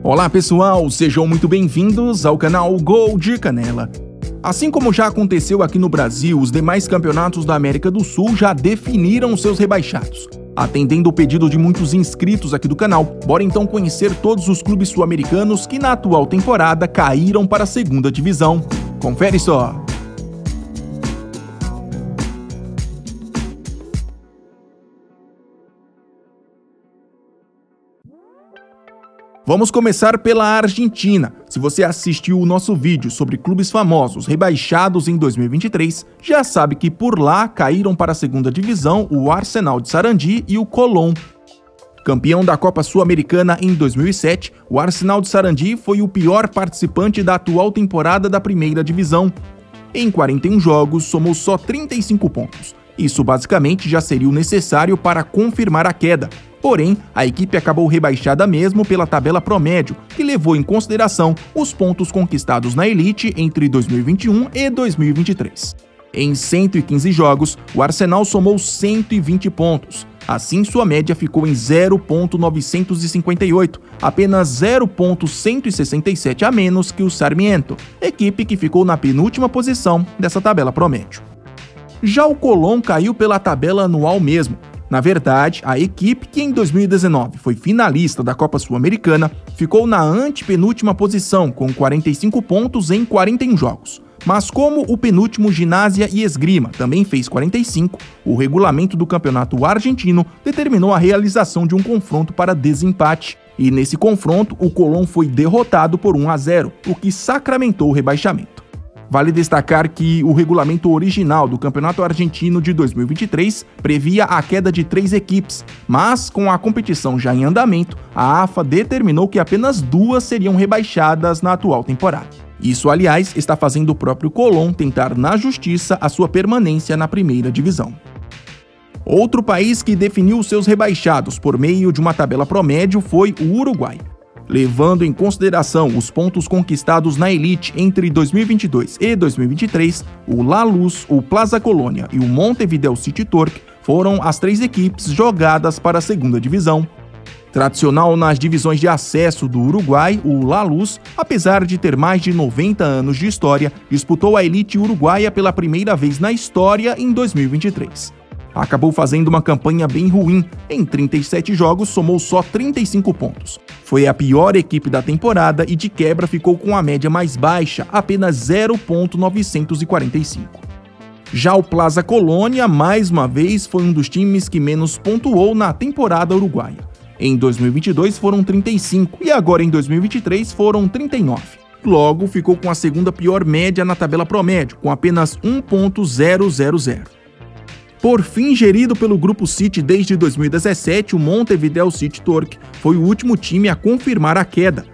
Olá pessoal, sejam muito bem-vindos ao canal Gol de Canela. Assim como já aconteceu aqui no Brasil, os demais campeonatos da América do Sul já definiram seus rebaixados. Atendendo o pedido de muitos inscritos aqui do canal, bora então conhecer todos os clubes sul-americanos que na atual temporada caíram para a segunda divisão. Confere só! Vamos começar pela Argentina. Se você assistiu o nosso vídeo sobre clubes famosos rebaixados em 2023, já sabe que por lá caíram para a segunda divisão o Arsenal de Sarandi e o Colón. Campeão da Copa Sul-Americana em 2007, o Arsenal de Sarandi foi o pior participante da atual temporada da primeira divisão. Em 41 jogos, somou só 35 pontos. Isso basicamente já seria o necessário para confirmar a queda. Porém, a equipe acabou rebaixada mesmo pela tabela Promédio, que levou em consideração os pontos conquistados na Elite entre 2021 e 2023. Em 115 jogos, o Arsenal somou 120 pontos. Assim, sua média ficou em 0,958, apenas 0,167 a menos que o Sarmiento, equipe que ficou na penúltima posição dessa tabela Promédio. Já o Colón caiu pela tabela anual mesmo. Na verdade, a equipe, que em 2019 foi finalista da Copa Sul-Americana, ficou na antepenúltima posição com 45 pontos em 41 jogos. Mas como o penúltimo Ginásia e Esgrima também fez 45, o regulamento do campeonato argentino determinou a realização de um confronto para desempate. E nesse confronto, o Colón foi derrotado por 1-0, o que sacramentou o rebaixamento. Vale destacar que o regulamento original do Campeonato Argentino de 2023 previa a queda de 3 equipes, mas com a competição já em andamento, a AFA determinou que apenas 2 seriam rebaixadas na atual temporada. Isso, aliás, está fazendo o próprio Colón tentar na justiça a sua permanência na primeira divisão. Outro país que definiu seus rebaixados por meio de uma tabela promédio foi o Uruguai. Levando em consideração os pontos conquistados na Elite entre 2022 e 2023, o La Luz, o Plaza Colônia e o Montevideo City Torque foram as 3 equipes jogadas para a segunda divisão. Tradicional nas divisões de acesso do Uruguai, o La Luz, apesar de ter mais de 90 anos de história, disputou a Elite uruguaia pela primeira vez na história em 2023. Acabou fazendo uma campanha bem ruim. Em 37 jogos, somou só 35 pontos. Foi a pior equipe da temporada e de quebra ficou com a média mais baixa, apenas 0,945. Já o Plaza Colônia, mais uma vez, foi um dos times que menos pontuou na temporada uruguaia. Em 2022 foram 35 e agora em 2023 foram 39. Logo, ficou com a segunda pior média na tabela Promédio, com apenas 1,000. Por fim, gerido pelo Grupo City desde 2017, o Montevideo City Torque foi o último time a confirmar a queda.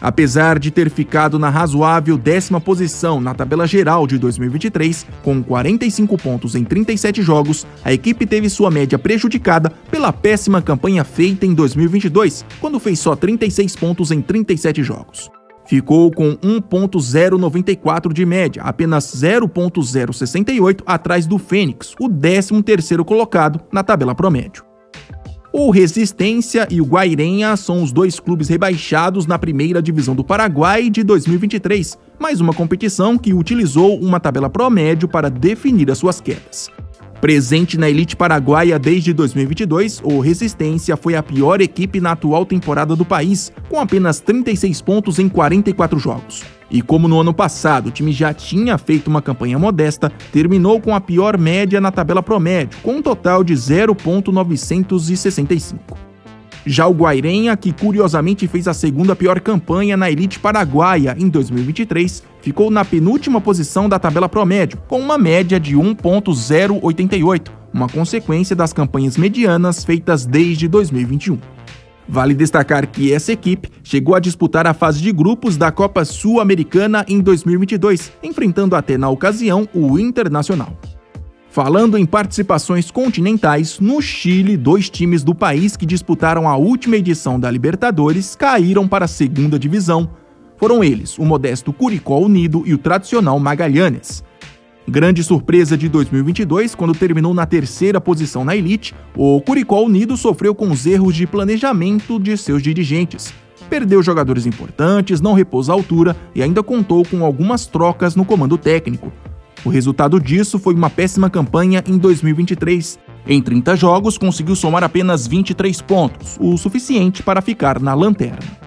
Apesar de ter ficado na razoável 10ª posição na tabela geral de 2023, com 45 pontos em 37 jogos, a equipe teve sua média prejudicada pela péssima campanha feita em 2022, quando fez só 36 pontos em 37 jogos. Ficou com 1,094 de média, apenas 0,068 atrás do Fênix, o 13º colocado na tabela Promédio. O Resistência e o Guairenha são os 2 clubes rebaixados na primeira divisão do Paraguai de 2023, mais uma competição que utilizou uma tabela Promédio para definir as suas quedas. Presente na elite paraguaia desde 2022, o Resistência foi a pior equipe na atual temporada do país, com apenas 36 pontos em 44 jogos. E como no ano passado o time já tinha feito uma campanha modesta, terminou com a pior média na tabela Promédio, com um total de 0,965. Já o Guairenha, que curiosamente fez a segunda pior campanha na elite paraguaia em 2023, ficou na penúltima posição da tabela Promédio, com uma média de 1,088, uma consequência das campanhas medianas feitas desde 2021. Vale destacar que essa equipe chegou a disputar a fase de grupos da Copa Sul-Americana em 2022, enfrentando até na ocasião o Internacional. Falando em participações continentais, no Chile, 2 times do país que disputaram a última edição da Libertadores caíram para a segunda divisão. Foram eles o modesto Curicó Unido e o tradicional Magallanes. Grande surpresa de 2022, quando terminou na 3ª posição na Elite, o Curicó Unido sofreu com os erros de planejamento de seus dirigentes. perdeu jogadores importantes, não repôs a altura e ainda contou com algumas trocas no comando técnico. O resultado disso foi uma péssima campanha em 2023. Em 30 jogos, conseguiu somar apenas 23 pontos, o suficiente para ficar na lanterna.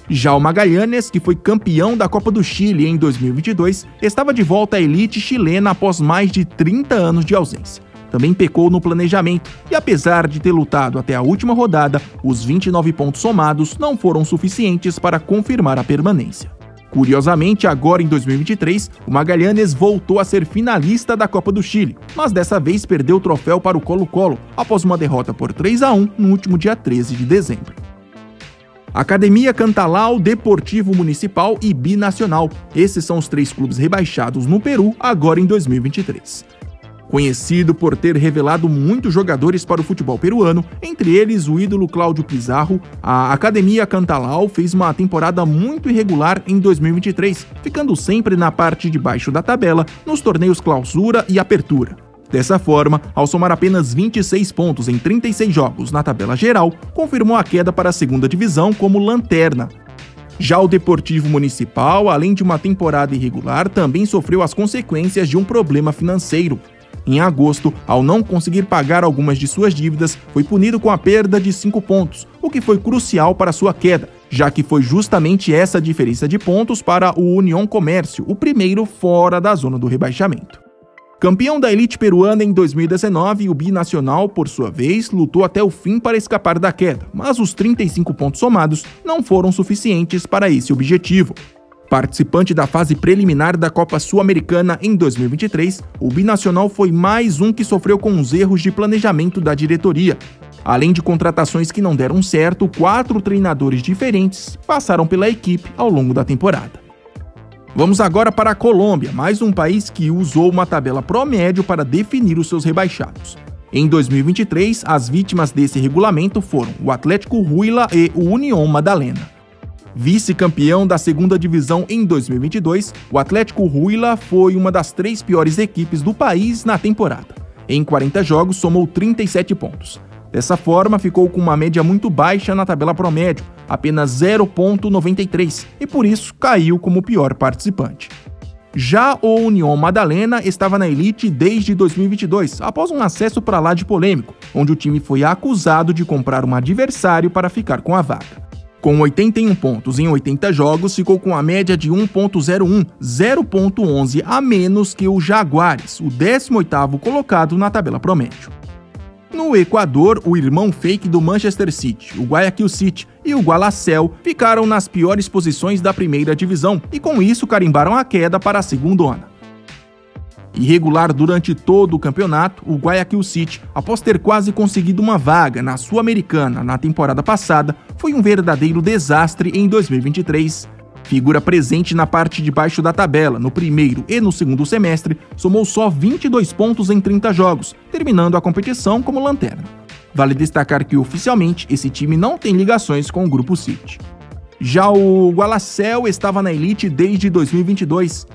Já o Magallanes, que foi campeão da Copa do Chile em 2022, estava de volta à elite chilena após mais de 30 anos de ausência. Também pecou no planejamento e, apesar de ter lutado até a última rodada, os 29 pontos somados não foram suficientes para confirmar a permanência. Curiosamente, agora em 2023, o Magallanes voltou a ser finalista da Copa do Chile, mas dessa vez perdeu o troféu para o Colo-Colo após uma derrota por 3-1 no último dia 13 de dezembro. Academia Cantalao, Deportivo Municipal e Binacional. Esses são os 3 clubes rebaixados no Peru agora em 2023. Conhecido por ter revelado muitos jogadores para o futebol peruano, entre eles o ídolo Cláudio Pizarro, a Academia Cantalao fez uma temporada muito irregular em 2023, ficando sempre na parte de baixo da tabela nos torneios Clausura e Apertura. Dessa forma, ao somar apenas 26 pontos em 36 jogos na tabela geral, confirmou a queda para a segunda divisão como lanterna. Já o Deportivo Municipal, além de uma temporada irregular, também sofreu as consequências de um problema financeiro. Em agosto, ao não conseguir pagar algumas de suas dívidas, foi punido com a perda de 5 pontos, o que foi crucial para sua queda, já que foi justamente essa diferença de pontos para o União Comércio, o primeiro fora da zona do rebaixamento. Campeão da elite peruana em 2019, o Binacional, por sua vez, lutou até o fim para escapar da queda, mas os 35 pontos somados não foram suficientes para esse objetivo. Participante da fase preliminar da Copa Sul-Americana em 2023, o Binacional foi mais um que sofreu com os erros de planejamento da diretoria. Além de contratações que não deram certo, 4 treinadores diferentes passaram pela equipe ao longo da temporada. Vamos agora para a Colômbia, mais um país que usou uma tabela promédio para definir os seus rebaixados. Em 2023, as vítimas desse regulamento foram o Atlético Huila e o Unión Magdalena. Vice-campeão da segunda divisão em 2022, o Atlético Huila foi uma das 3 piores equipes do país na temporada. Em 40 jogos, somou 37 pontos. Dessa forma, ficou com uma média muito baixa na tabela promédio, apenas 0,93, e por isso caiu como pior participante. Já o Unión Magdalena estava na elite desde 2022, após um acesso para lá de polêmico, onde o time foi acusado de comprar um adversário para ficar com a vaga. Com 81 pontos em 80 jogos, ficou com a média de 1,01, 0,11 a menos que o Jaguares, o 18º colocado na tabela promédio. No Equador, o irmão fake do Manchester City, o Guayaquil City e o Gualaceo ficaram nas piores posições da primeira divisão e com isso carimbaram a queda para a segundona. Irregular durante todo o campeonato, o Guayaquil City, após ter quase conseguido uma vaga na Sul-Americana na temporada passada, foi um verdadeiro desastre em 2023. Figura presente na parte de baixo da tabela, no primeiro e no segundo semestre, somou só 22 pontos em 30 jogos, terminando a competição como lanterna. Vale destacar que oficialmente esse time não tem ligações com o Grupo City. Já o Gualaceo estava na elite desde 2022.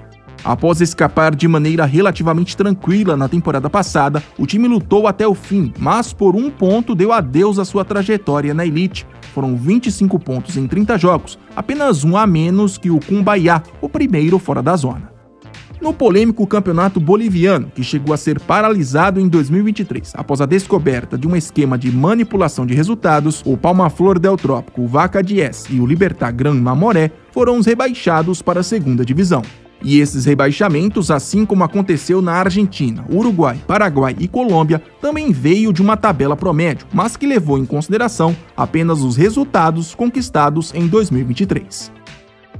Após escapar de maneira relativamente tranquila na temporada passada, o time lutou até o fim, mas por 1 ponto deu adeus à sua trajetória na elite. Foram 25 pontos em 30 jogos, apenas 1 a menos que o Cumbaiá, o primeiro fora da zona. No polêmico campeonato boliviano, que chegou a ser paralisado em 2023 após a descoberta de um esquema de manipulação de resultados, o Palmaflor del Trópico, o Vaca 10 e o Libertad Gran Mamoré foram os rebaixados para a segunda divisão. E esses rebaixamentos, assim como aconteceu na Argentina, Uruguai, Paraguai e Colômbia, também veio de uma tabela promédio, mas que levou em consideração apenas os resultados conquistados em 2023.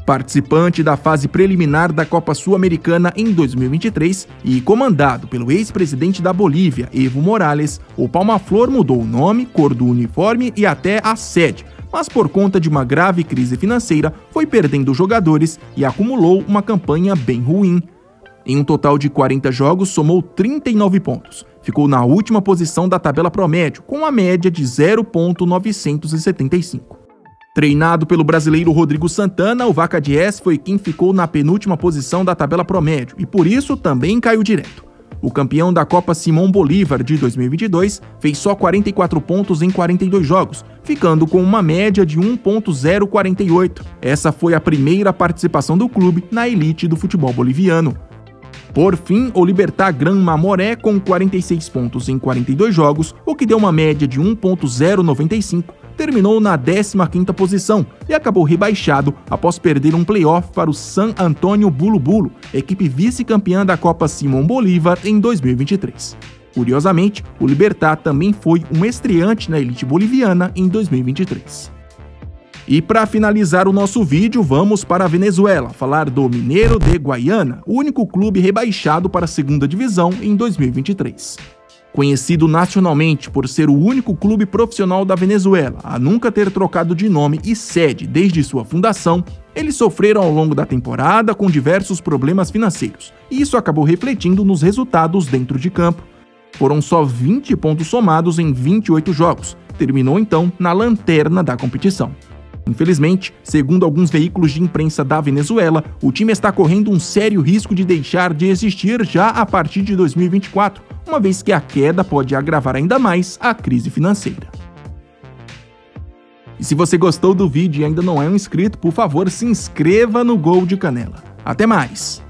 Participante da fase preliminar da Copa Sul-Americana em 2023 e comandado pelo ex-presidente da Bolívia, Evo Morales, o Palmaflor mudou o nome, cor do uniforme e até a sede, mas por conta de uma grave crise financeira foi perdendo jogadores e acumulou uma campanha bem ruim. Em um total de 40 jogos, somou 39 pontos. Ficou na última posição da tabela promédio, com uma média de 0,975. Treinado pelo brasileiro Rodrigo Santana, o Vaca 10 foi quem ficou na penúltima posição da tabela promédio e por isso também caiu direto. O campeão da Copa Simón Bolívar de 2022 fez só 44 pontos em 42 jogos, ficando com uma média de 1.048. Essa foi a primeira participação do clube na elite do futebol boliviano. Por fim, o Libertad Gran Mamoré, com 46 pontos em 42 jogos, o que deu uma média de 1.095, terminou na 15ª posição e acabou rebaixado após perder um playoff para o San Antonio Bulu Bulu, equipe vice-campeã da Copa Simón Bolívar em 2023. Curiosamente, o Libertad também foi um estreante na elite boliviana em 2023. E para finalizar o nosso vídeo, vamos para a Venezuela, falar do Minero de Guayana, o único clube rebaixado para a segunda divisão em 2023. Conhecido nacionalmente por ser o único clube profissional da Venezuela a nunca ter trocado de nome e sede desde sua fundação, eles sofreram ao longo da temporada com diversos problemas financeiros, e isso acabou refletindo nos resultados dentro de campo. Foram só 20 pontos somados em 28 jogos, terminou então na lanterna da competição. Infelizmente, segundo alguns veículos de imprensa da Venezuela, o time está correndo um sério risco de deixar de existir já a partir de 2024, uma vez que a queda pode agravar ainda mais a crise financeira. E se você gostou do vídeo e ainda não é um inscrito, por favor, se inscreva no Gol de Canela. Até mais!